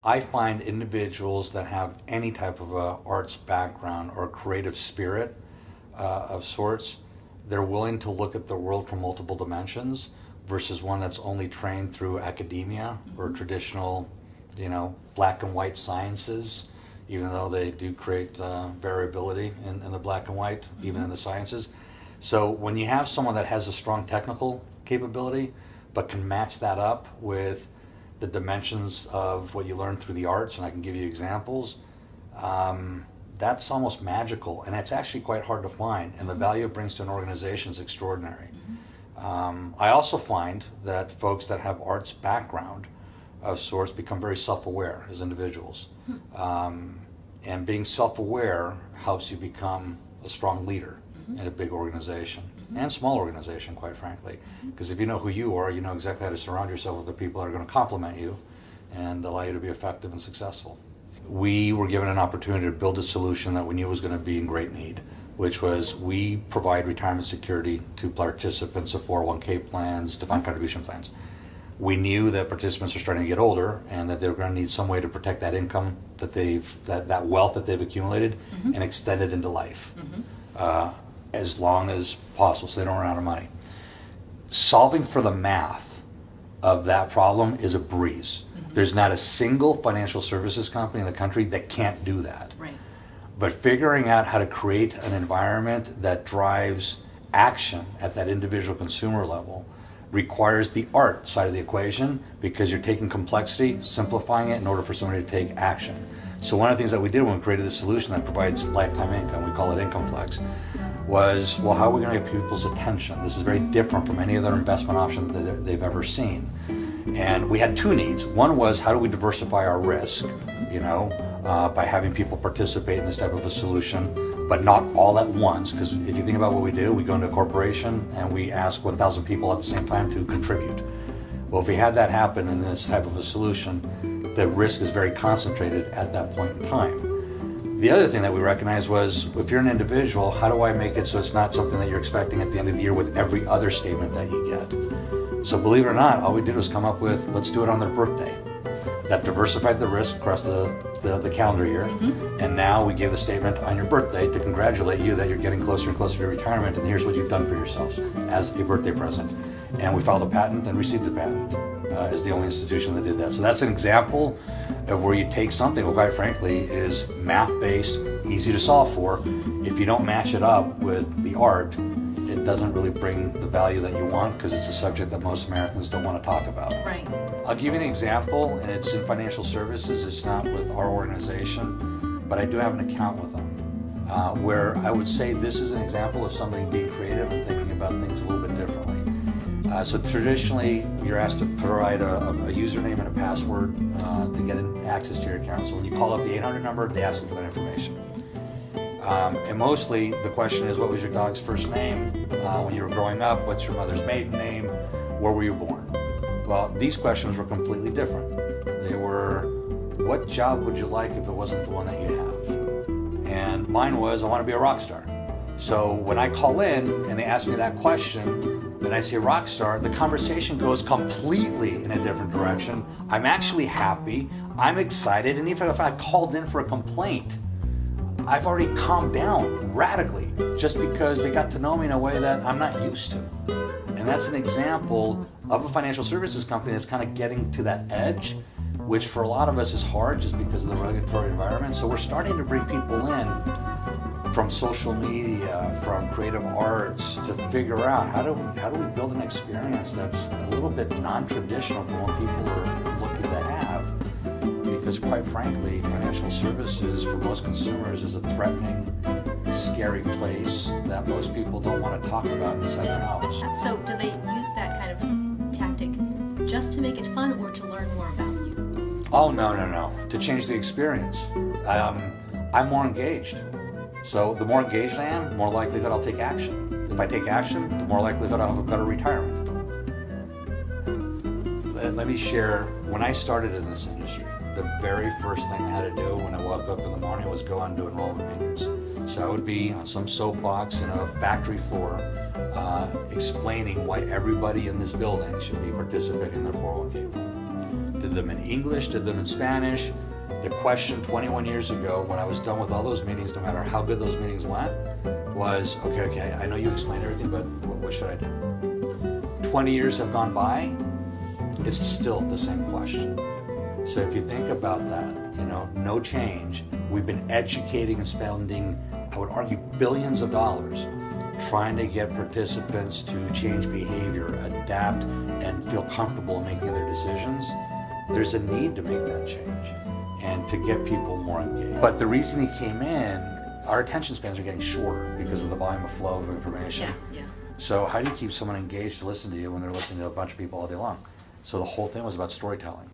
I find individuals that have any type of a arts background or creative spirit of sorts, they're willing to look at the world from multiple dimensions versus one that's only trained through academia or traditional, black and white sciences, even though they do create variability in the black and white, even in the sciences. So when you have someone that has a strong technical capability, but can match that up with the dimensions of what you learn through the arts, and I can give you examples, that's almost magical, and it's actually quite hard to find, and the value it brings to an organization is extraordinary. I also find that folks that have arts background of sorts become very self-aware as individuals. And being self-aware helps you become a strong leader in a big organization and small organization, quite frankly. Because if you know who you are, you know exactly how to surround yourself with the people that are going to complement you and allow you to be effective and successful. We were given an opportunity to build a solution that we knew was going to be in great need, which was we provide retirement security to participants of 401k plans, defined contribution plans. We knew that participants are starting to get older and that they're going to need some way to protect that income that that wealth that they've accumulated and extend it into life as long as possible so they don't run out of money. Solving for the math of that problem is a breeze. There's not a single financial services company in the country that can't do that. Right. But figuring out how to create an environment that drives action at that individual consumer level requires the art side of the equation, because you're taking complexity, simplifying it in order for somebody to take action. So one of the things that we did when we created this solution that provides lifetime income, we call it Income Flex, was, well, how are we going to get people's attention? This is very different from any other investment option that they've ever seen. And we had two needs. One was, how do we diversify our risk, by having people participate in this type of a solution, but not all at once. Because if you think about what we do, we go into a corporation and we ask 1,000 people at the same time to contribute. Well, if we had that happen in this type of a solution, the risk is very concentrated at that point in time. The other thing that we recognized was, if you're an individual, how do I make it so it's not something that you're expecting at the end of the year with every other statement that you get? So believe it or not, all we did was come up with, let's do it on their birthday. That diversified the risk across the calendar year, and now we gave the statement on your birthday to congratulate you that you're getting closer and closer to retirement, and here's what you've done for yourselves as a birthday present. And we filed a patent and received a patent as the only institution that did that. So that's an example of where you take something that, quite frankly, is math-based, easy to solve for. If you don't match it up with the art, it doesn't really bring the value that you want, because it's a subject that most Americans don't want to talk about. Right. I'll give you an example, and it's in financial services. It's not with our organization, but I do have an account with them, where I would say this is an example of somebody being creative and thinking about things a little bit differently. So traditionally, you're asked to provide a username and a password to get access to your account. So when you call up the 800 number, they ask you for that information. And mostly the question is, what was your dog's first name when you were growing up? What's your mother's maiden name? Where were you born? Well, these questions were completely different. They were, what job would you like if it wasn't the one that you have? And mine was, I want to be a rock star. So when I call in and they ask me that question, and I see a rock star, the conversation goes completely in a different direction. I'm actually happy, I'm excited, and even if I called in for a complaint, I've already calmed down radically just because they got to know me in a way that I'm not used to. And that's an example of a financial services company that's kind of getting to that edge, which for a lot of us is hard just because of the regulatory environment. So we're starting to bring people in from social media, from creative arts, to figure out how do we build an experience that's a little bit non-traditional from what people are looking to have. Because quite frankly, financial services for most consumers is a threatening, scary place that most people don't want to talk about inside their house. So do they use that kind of tactic just to make it fun or to learn more about you? Oh, no. To change the experience. I'm more engaged. So the more engaged I am, the more likelihood I'll take action. If I take action, the more likelihood I'll have a better retirement. Let me share, when I started in this industry, the very first thing I had to do when I woke up in the morning was go on to enrollment meetings. So I would be on some soapbox in a factory floor explaining why everybody in this building should be participating in their 401k plan. To them in English, did them in Spanish. The question 21 years ago, when I was done with all those meetings, no matter how good those meetings went, was, okay, I know you explained everything, but what should I do? 20 years have gone by, it's still the same question. So if you think about that, no change. We've been educating and spending, I would argue, billions of dollars trying to get participants to change behavior, adapt, and feel comfortable in making their decisions. There's a need to make that change and to get people more engaged. But the reason he came in, our attention spans are getting shorter because of the volume of flow of information. Yeah. So how do you keep someone engaged to listen to you when they're listening to a bunch of people all day long? So the whole thing was about storytelling.